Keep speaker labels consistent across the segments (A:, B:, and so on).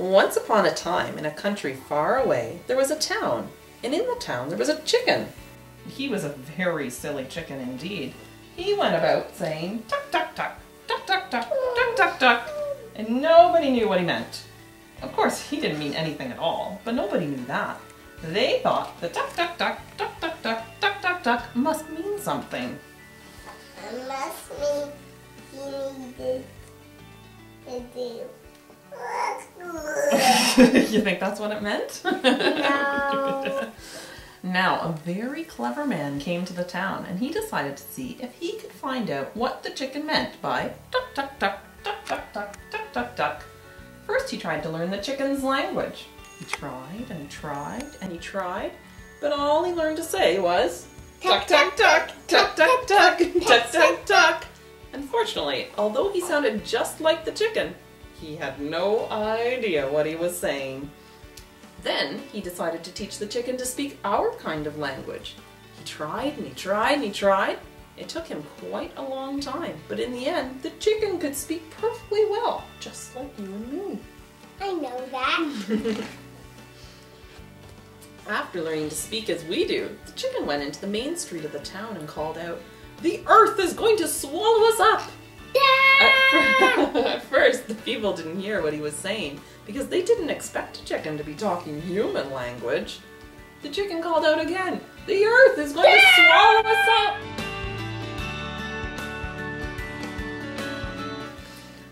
A: Once upon a time, in a country far away, there was a town, and in the town there was a chicken. He was a very silly chicken indeed. He went about saying, "Tuck, tuck, tuck, tuck, tuck, tuck, tuck, tuck, tuck," and nobody knew what he meant. Of course, he didn't mean anything at all, but nobody knew that. They thought the tuck, tuck, tuck, tuck, tuck, tuck, tuck, tuck, tuck must mean something.
B: It must mean he needed to do.
A: You think that's what it meant?
B: No.
A: Now, a very clever man came to the town, and he decided to see if he could find out what the chicken meant by tuck, tuck, tuck, tuck, tuck, tuck, tuck, tuck, tuck. First, he tried to learn the chicken's language. He tried and he tried and he tried, but all he learned to say was tuck, tuck, tuck, tuck, tuck, tuck, tuck, tuck, tuck. Unfortunately, although he sounded just like the chicken, he had no idea what he was saying. Then he decided to teach the chicken to speak our kind of language. He tried and he tried and he tried. It took him quite a long time, but in the end, the chicken could speak perfectly well, just like you and me.
B: I know that.
A: After learning to speak as we do, the chicken went into the main street of the town and called out, "The earth is going to swallow us up!" At first, the people didn't hear what he was saying because they didn't expect a chicken to be talking human language. The chicken called out again, "The earth is going to swallow us up!"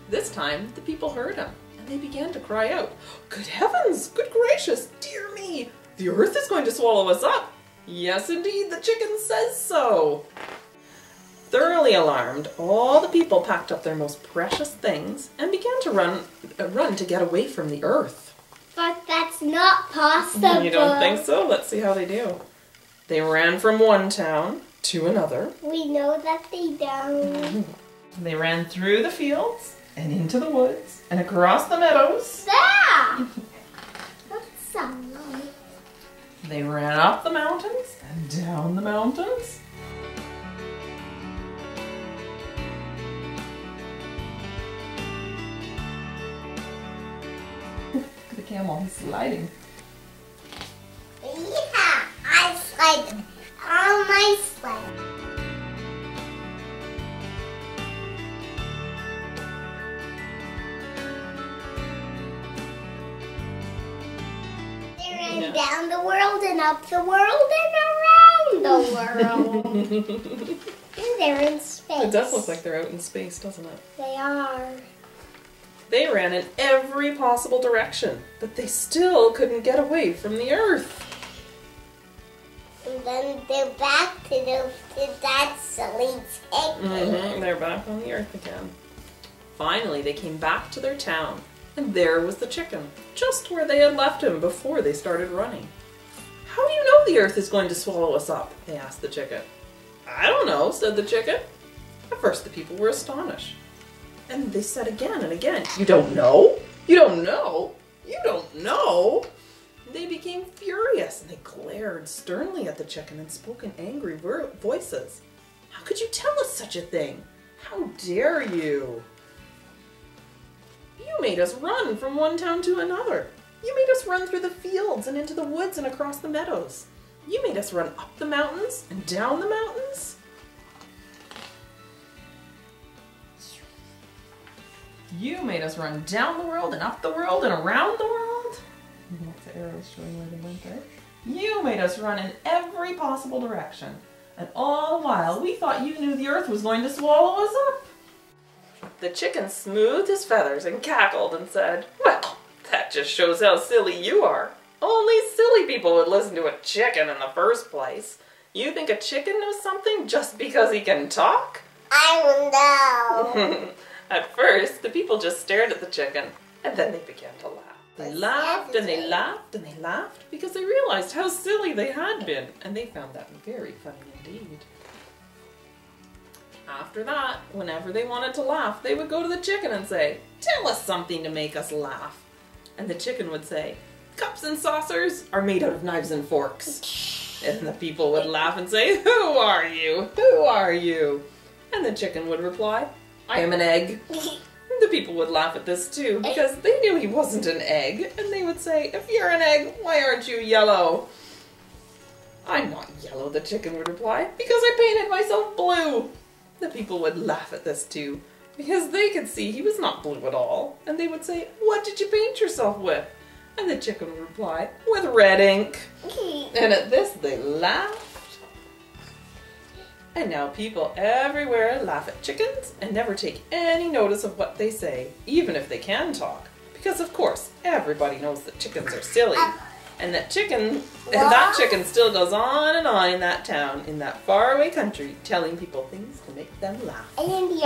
A: This time, the people heard him and they began to cry out, "Good heavens! Good gracious! Dear me! The earth is going to swallow us up!" "Yes, indeed, the chicken says so!" Thoroughly alarmed, all the people packed up their most precious things and began to run to get away from the earth.
B: But that's not possible.
A: You don't think so? Let's see how they do. They ran from one town to another.
B: We know that they don't.
A: They ran through the fields and into the woods and across the meadows.
B: Yeah! That's so nice.
A: They ran up the mountains and down the mountains. The camel, he's sliding.
B: Yeah, I slide on my sled. They ran down the world and up the world and around the world. And they're in space.
A: It does look like they're out in space, doesn't it?
B: They are.
A: They ran in every possible direction, but they still couldn't get away from the earth.
B: And then they're back to that SillyChicken.
A: They're back on the earth again. Finally, they came back to their town, and there was the chicken, just where they had left him before they started running. "How do you know the earth is going to swallow us up?" they asked the chicken. "I don't know," said the chicken. At first, the people were astonished. And they said again and again, "You don't know? You don't know? You don't know?" They became furious and they glared sternly at the chicken and spoke in angry voices. "How could you tell us such a thing? How dare you? You made us run from one town to another. You made us run through the fields and into the woods and across the meadows. You made us run up the mountains and down the mountains. You made us run down the world and up the world and around the world." Lots of arrows showing where they went there. "You made us run in every possible direction. And all the while we thought you knew the earth was going to swallow us up." The chicken smoothed his feathers and cackled and said, "Well, that just shows how silly you are. Only silly people would listen to a chicken in the first place. You think a chicken knows something just because he can talk?"
B: I don't know.
A: At first, the people just stared at the chicken, and then they began to laugh. They laughed and they laughed and they laughed because they realized how silly they had been, and they found that very funny indeed. After that, whenever they wanted to laugh, they would go to the chicken and say, "Tell us something to make us laugh." And the chicken would say, "Cups and saucers are made out of knives and forks." And the people would laugh and say, "Who are you? Who are you?" And the chicken would reply, "I am an egg." The people would laugh at this too, because they knew he wasn't an egg, and they would say, if you're an egg, why aren't you yellow? I'm not yellow, the chicken would reply, because I painted myself blue. The people would laugh at this too, because they could see he was not blue at all, and they would say, what did you paint yourself with? And the chicken would reply, with red ink. And at this they laughed. And now people everywhere laugh at chickens and never take any notice of what they say, even if they can talk. Because of course, everybody knows that chickens are silly. And that chicken still goes on and on in that town, in that faraway country, telling people things to make them laugh.
B: And then the